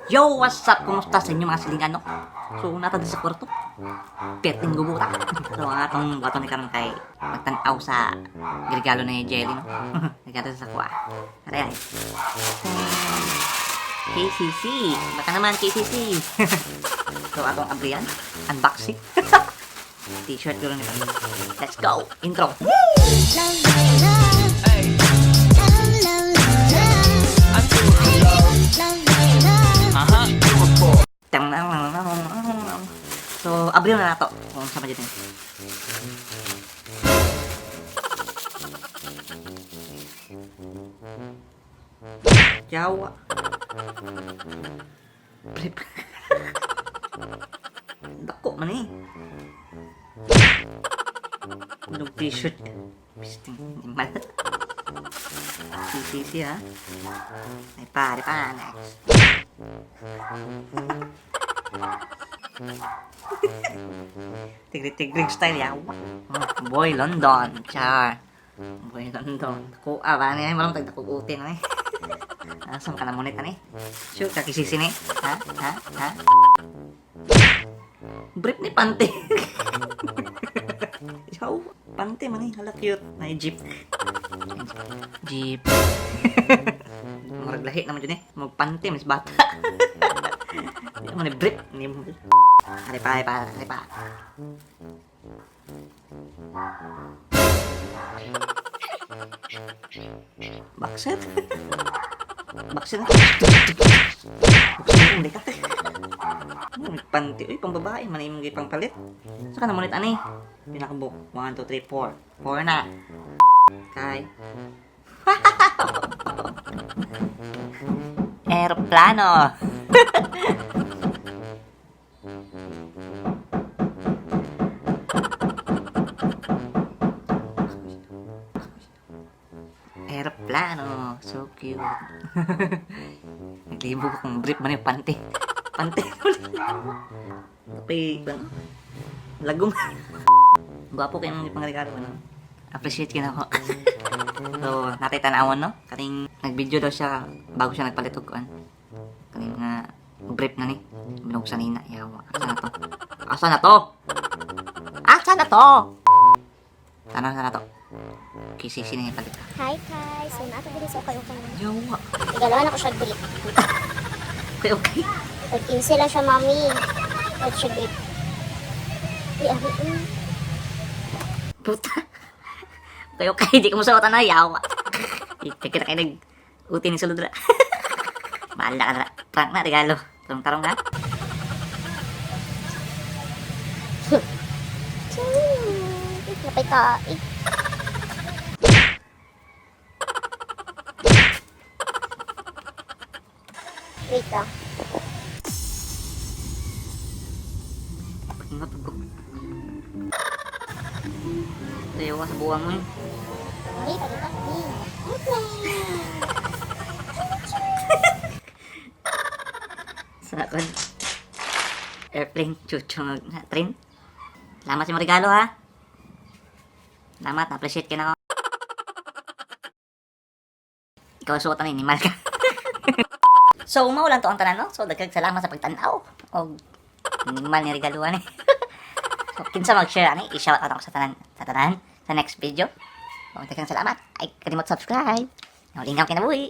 Yo, what's up? Kumusta sa inyo mga silingan, no? So, nata sa kwarto. Perting gubuta. So, ang atong bato ni karon kay magtanaw sa regalo ni Jelly, no? Regalo sa kuha. Aray. KCC. Baka naman KCC. So, atong abrian. Unboxing. T-shirt ko rin ito. Let's go. Intro. So, abriyo na nato kung sama dito. Jawa. Flip. Dako man eh. Yung t-shirt. Pisting. Imal. CCC ha. Ay pare pa. Next. Tigrig style yaw. Boy London. Char. Boy London. Kuha ba niya? Malang tagdakukutin na eh. Asam ka na munit na eh. Sure, kakisisi na eh. Ha? Brief ni Pante. Yaw. Pante man eh. Hala cute. May jeep. Jeep. Maraglahi naman dyan eh. Magpante. Mas bata. Hindi mo ni brief. Hari pa. Bakset. Bakset. Hindi ka. Panty. Uy, pang babae. Manay mong pang palit. Saka na munit ani. Pinakabuk. 1, 2, 3, 4. 4 na. Kay. Aeroplano. Aeroplano. So cute. Naglibo ko kung brief man yung pante. Pante. Tapi, bang? Lagom. Gwapo kayo ng pangregalo, ano? Appreciate ko na ako. So, natay tanawon, no? Karing nag-video daw siya bago siya nagpalit og kuan. Karing nga brief na ni. Binuksan nina. Yawa. Asa na to? Sana na to. KCC na yung palit. Hi guys, so nato dito sa kayo kang Yawa. igalawan ako siya dili. Okay. Pag-insi lang siya mami. At siya dili. Puta. Okay. Di ko masawatan na. Yawa. Kikita kayo nag-uti ni Suludra. Maala ka na. Prank na, regalo. Tarong na. Napay ka. Wait lang. Ingat ko. Tayo sa buwan mo eh. Ay, pagkat. Sa akin. Airplane. Chuchong na train. Salamat sa mga regalo ha. Salamat. Na-appreciate ka na ako. Ikaw suotan ni Malka. So, maulan to ang tanan, no? So, dagkag salamat sa pagtanaw. O, minimal ni regaluhan eh. So, kinsa mag-share, ani? I-shout out ako sa tanan, sa next video. So, dagkag salamat. Ay, kalimot subscribe. Lingaw kinabuhi.